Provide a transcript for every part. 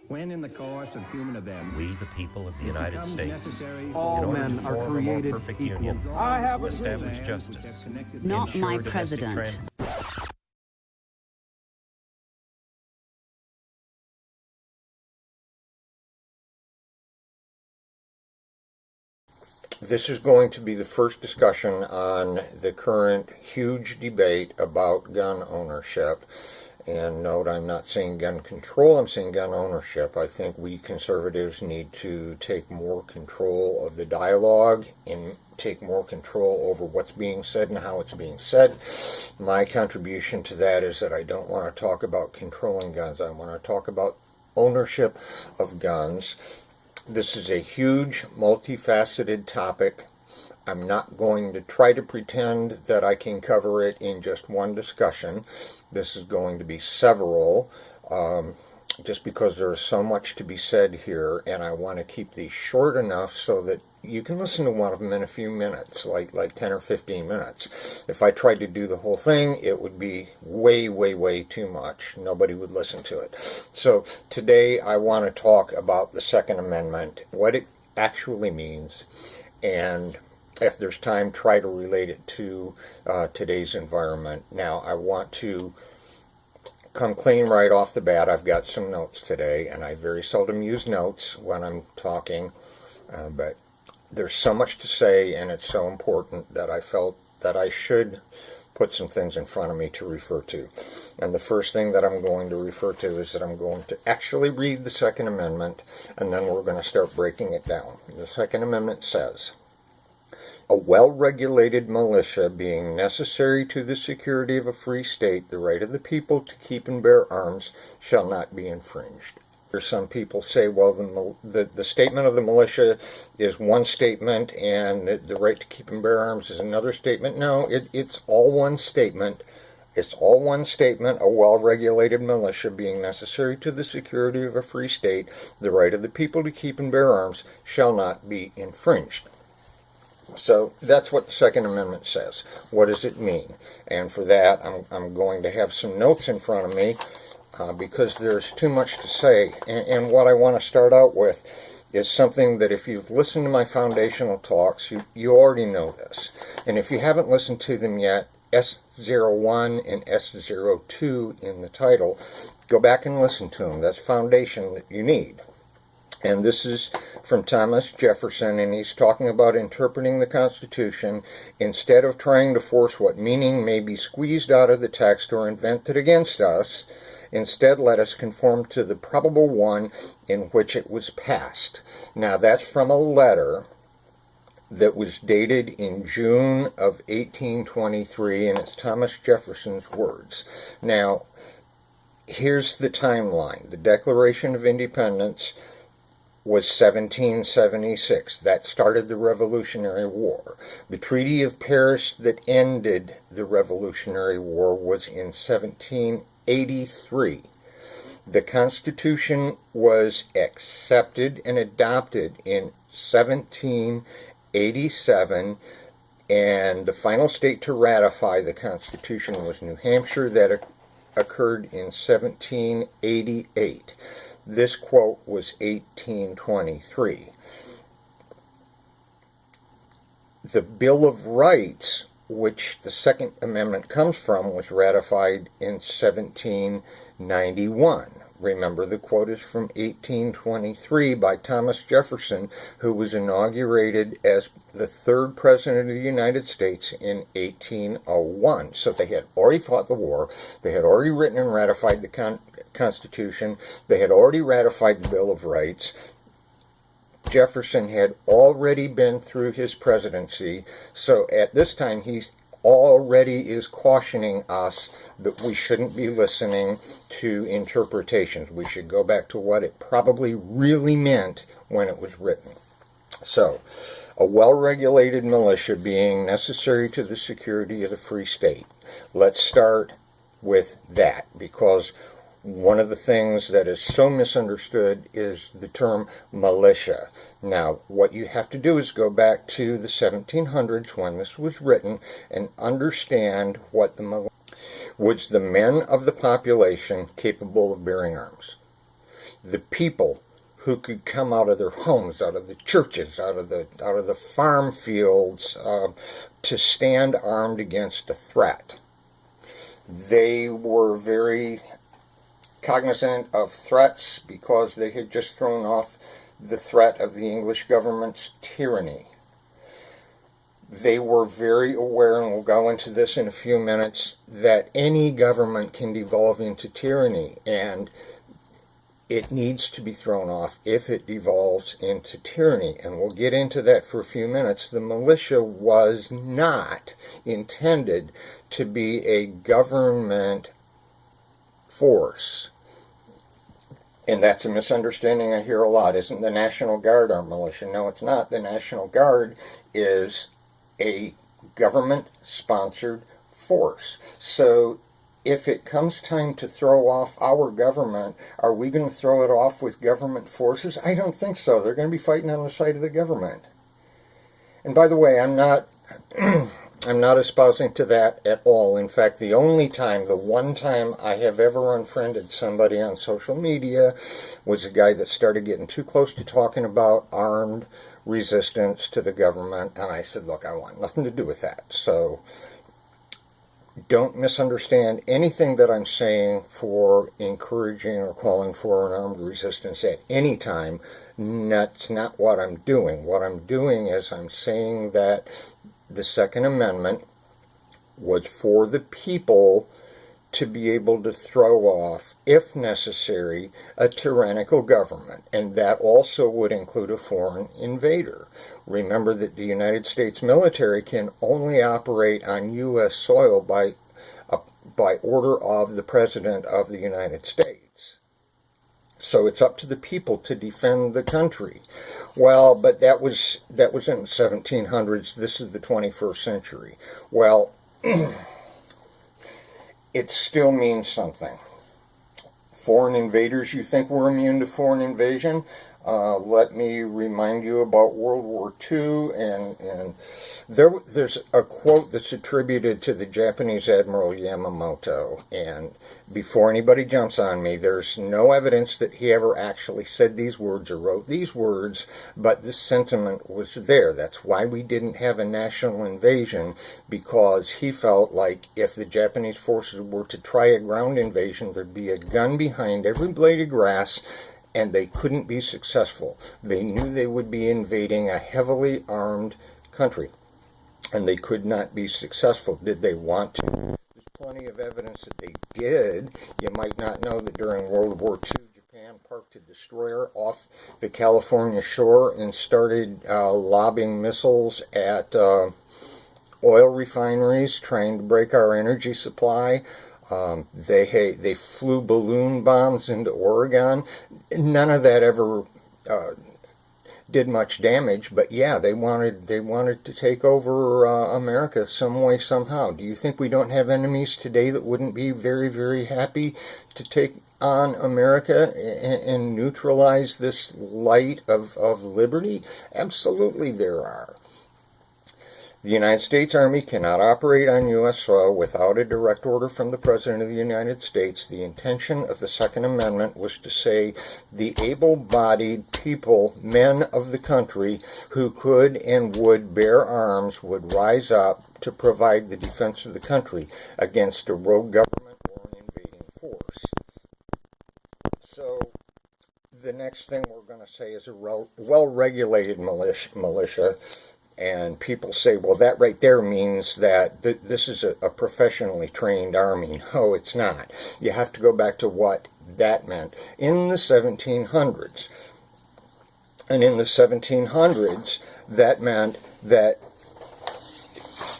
When in the course of human events, we, the people of the United States, all men are created perfect equal. union, I have a establish justice, Not ensure my domestic president. This is going to be the first discussion on the current huge debate about gun ownership. And note, I'm not saying gun control, I'm saying gun ownership. I think we conservatives need to take more control of the dialogue and take more control over what's being said and how it's being said. My contribution to that is that I don't want to talk about controlling guns. I want to talk about ownership of guns. This is a huge, multifaceted topic. I'm not going to try to pretend that I can cover it in just one discussion. This is going to be several, just because there is so much to be said here, and I want to keep these short enough so that you can listen to one of them in a few minutes, like 10 or 15 minutes. If I tried to do the whole thing, it would be way, way, way too much. Nobody would listen to it. So today I want to talk about the Second Amendment, what it actually means, and if there's time, try to relate it to today's environment. Now, I want to come clean right off the bat. I've got some notes today, and I very seldom use notes when I'm talking, but there's so much to say, and it's so important that I felt that I should put some things in front of me to refer to. And the first thing that I'm going to refer to is that I'm going to actually read the Second Amendment, and then we're going to start breaking it down. The Second Amendment says, "A well-regulated militia being necessary to the security of a free state, the right of the people to keep and bear arms shall not be infringed." Some people say, well, the statement of the militia is one statement and the right to keep and bear arms is another statement. No, it's all one statement. It's all one statement, a well-regulated militia being necessary to the security of a free state, the right of the people to keep and bear arms shall not be infringed. So that's what the Second Amendment says. What does it mean? And for that, I'm going to have some notes in front of me because there's too much to say. And what I want to start out with is something that if you've listened to my foundational talks, you already know this. And if you haven't listened to them yet, S01 and S02 in the title, go back and listen to them. That's foundation that you need. And this is from Thomas Jefferson, and he's talking about interpreting the Constitution instead of trying to force what meaning may be squeezed out of the text or invented against us. Instead, let us conform to the probable one in which it was passed. Now, that's from a letter that was dated in June of 1823, and it's Thomas Jefferson's words. Now, here's the timeline. The Declaration of Independence was 1776. That started the Revolutionary War. The Treaty of Paris that ended the Revolutionary War was in 1783. The Constitution was accepted and adopted in 1787, and the final state to ratify the Constitution was New Hampshire. That occurred in 1788. This quote was 1823. The Bill of Rights, which the Second Amendment comes from, was ratified in 1791. Remember, the quote is from 1823 by Thomas Jefferson, who was inaugurated as the third president of the United States in 1801. So they had already fought the war, they had already written and ratified the Constitution, they had already ratified the Bill of Rights. Jefferson had already been through his presidency, so at this time he's already is cautioning us that we shouldn't be listening to interpretations. We should go back to what it probably really meant when it was written. So, a well-regulated militia being necessary to the security of the free state. Let's start with that, because one of the things that is so misunderstood is the term militia. Now, what you have to do is go back to the 1700s when this was written and understand what the militia was: the men of the population capable of bearing arms. the people who could come out of their homes, out of the churches, out of the farm fields, to stand armed against a threat. They were very cognizant of threats because they had just thrown off the threat of the English government's tyranny. They were very aware, and we'll go into this in a few minutes, that any government can devolve into tyranny, and it needs to be thrown off if it devolves into tyranny. And we'll get into that for a few minutes. The militia was not intended to be a government force. And that's a misunderstanding I hear a lot. Isn't the National Guard our militia? No, it's not. The National Guard is a government-sponsored force. So if it comes time to throw off our government, are we going to throw it off with government forces? I don't think so. They're going to be fighting on the side of the government. And by the way, I'm not espousing to that at all. In fact, the one time I have ever unfriended somebody on social media was a guy that started getting too close to talking about armed resistance to the government, and I said, look, I want nothing to do with that. So don't misunderstand anything that I'm saying for encouraging or calling for an armed resistance at any time. That's not what I'm doing. What I'm doing is I'm saying that the Second Amendment was for the people to be able to throw off, if necessary, a tyrannical government, and that also would include a foreign invader. Remember that the United States military can only operate on U.S. soil by order of the President of the United States. So it's up to the people to defend the country. Well, but that was in the 1700s. This is the 21st century. Well, it still means something. Foreign invaders, you think we're immune to foreign invasion? Let me remind you about World War II, and there's a quote that's attributed to the Japanese Admiral Yamamoto, and before anybody jumps on me, there's no evidence that he ever actually said these words or wrote these words, but the sentiment was there. That's why we didn't have a national invasion, because he felt like if the Japanese forces were to try a ground invasion, there'd be a gun behind every blade of grass, and they couldn't be successful. They knew they would be invading a heavily armed country, and they could not be successful. Did they want to? There's plenty of evidence that they did. You might not know that during World War II, Japan parked a destroyer off the California shore and started lobbing missiles at oil refineries, trying to break our energy supply. They flew balloon bombs into Oregon. None of that ever did much damage, but yeah, they wanted to take over America some way, somehow. Do you think we don't have enemies today that wouldn't be very, very happy to take on America and neutralize this light of liberty? Absolutely there are. The United States Army cannot operate on U.S. soil without a direct order from the President of the United States. The intention of the Second Amendment was to say the able-bodied people, men of the country, who could and would bear arms, would rise up to provide the defense of the country against a rogue government or an invading force. So the next thing we're going to say is a well-regulated militia. And people say, well, that right there means that this is a professionally trained army. No, it's not. You have to go back to what that meant in the 1700s. And in the 1700s, that meant that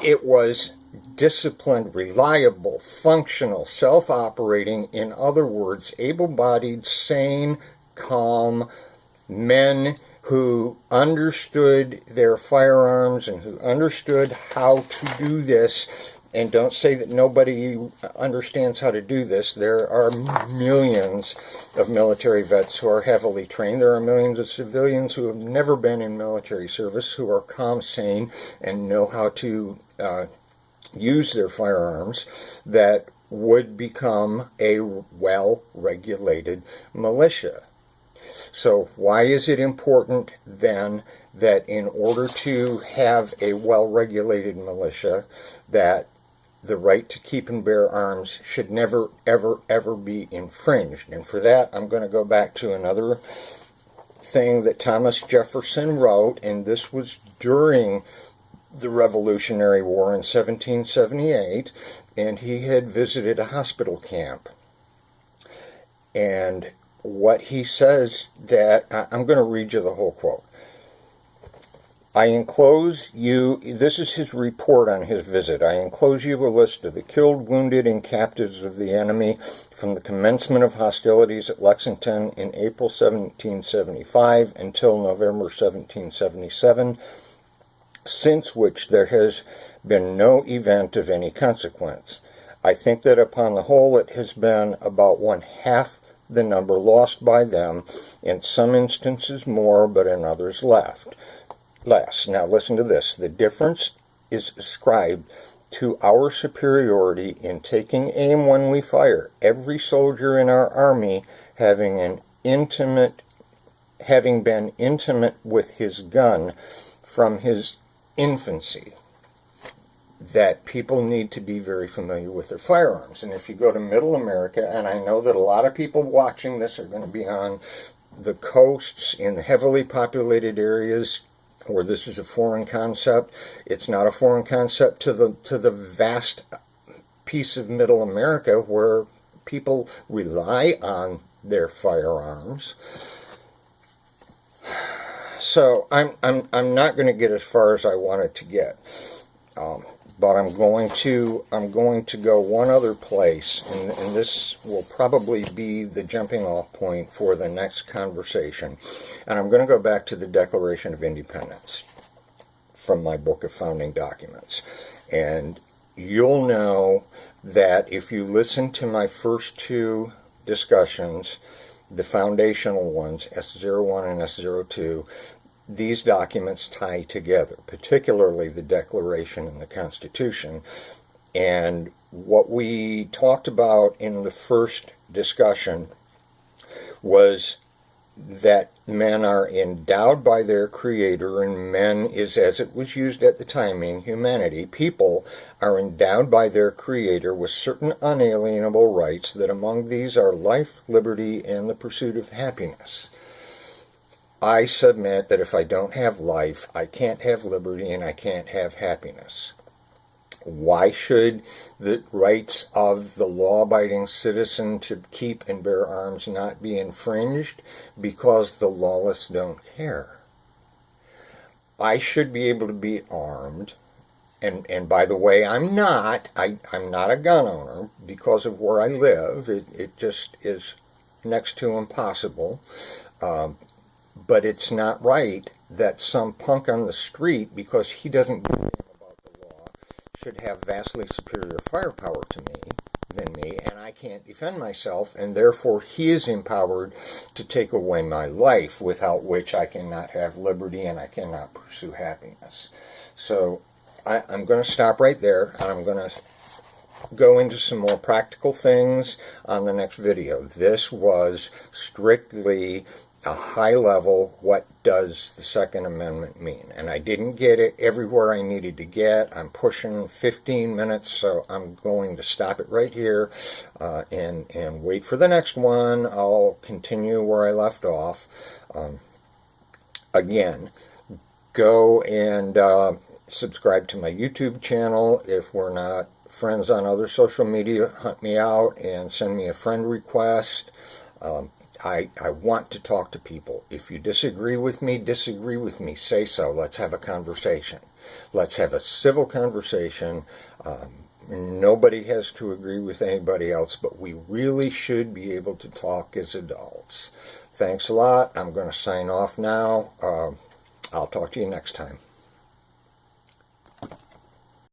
it was disciplined, reliable, functional, self-operating, in other words, able-bodied, sane, calm men who understood their firearms and who understood how to do this. And don't say that nobody understands how to do this. There are millions of military vets who are heavily trained. There are millions of civilians who have never been in military service who are calm, sane, and know how to use their firearms, that would become a well-regulated militia. So why is it important then that in order to have a well-regulated militia, that the right to keep and bear arms should never, ever, ever be infringed? And for that, I'm going to go back to another thing that Thomas Jefferson wrote, and this was during the Revolutionary War in 1778, and he had visited a hospital camp. And what he says, that I'm going to read you the whole quote. I enclose you, this is his report on his visit, I enclose you a list of the killed, wounded, and captives of the enemy from the commencement of hostilities at Lexington in April 1775 until November 1777, since which there has been no event of any consequence. I think that upon the whole it has been about one half the number lost by them, in some instances more, but in others less. Now listen to this. The difference is ascribed to our superiority in taking aim when we fire. Every soldier in our army having been intimate with his gun from his infancy. That people need to be very familiar with their firearms. And if you go to Middle America, and I know that a lot of people watching this are going to be on the coasts, in the heavily populated areas where this is a foreign concept. It's not a foreign concept to the vast piece of Middle America where people rely on their firearms. So I'm not going to get as far as I wanted to get. But I'm going to go one other place, and this will probably be the jumping off point for the next conversation. And I'm going to go back to the Declaration of Independence from my book of founding documents. And you'll know that if you listen to my first two discussions, the foundational ones, S01 and S02, these documents tie together, particularly the Declaration and the Constitution. And what we talked about in the first discussion was that men are endowed by their Creator, and men is, as it was used at the time, meaning humanity. People are endowed by their Creator with certain unalienable rights, that among these are life, liberty, and the pursuit of happiness. I submit that if I don't have life, I can't have liberty and I can't have happiness. Why should the rights of the law-abiding citizen to keep and bear arms not be infringed? Because the lawless don't care. I should be able to be armed, and by the way, I'm not a gun owner because of where I live. It just is next to impossible. But it's not right that some punk on the street, because he doesn't give a damn about the law, should have vastly superior firepower than me, and I can't defend myself, and therefore he is empowered to take away my life, without which I cannot have liberty and I cannot pursue happiness. So I'm going to stop right there, and I'm going to go into some more practical things on the next video. This was strictly a high level, what does the Second Amendment mean? And I didn't get it everywhere I needed to get. I'm pushing 15 minutes, so I'm going to stop it right here and wait for the next one. I'll continue where I left off. Again, go and subscribe to my YouTube channel. If we're not friends on other social media, hunt me out and send me a friend request. I want to talk to people. If you disagree with me, say so. Let's have a conversation. Let's have a civil conversation. Nobody has to agree with anybody else, but we really should be able to talk as adults. Thanks a lot. I'm going to sign off now. I'll talk to you next time.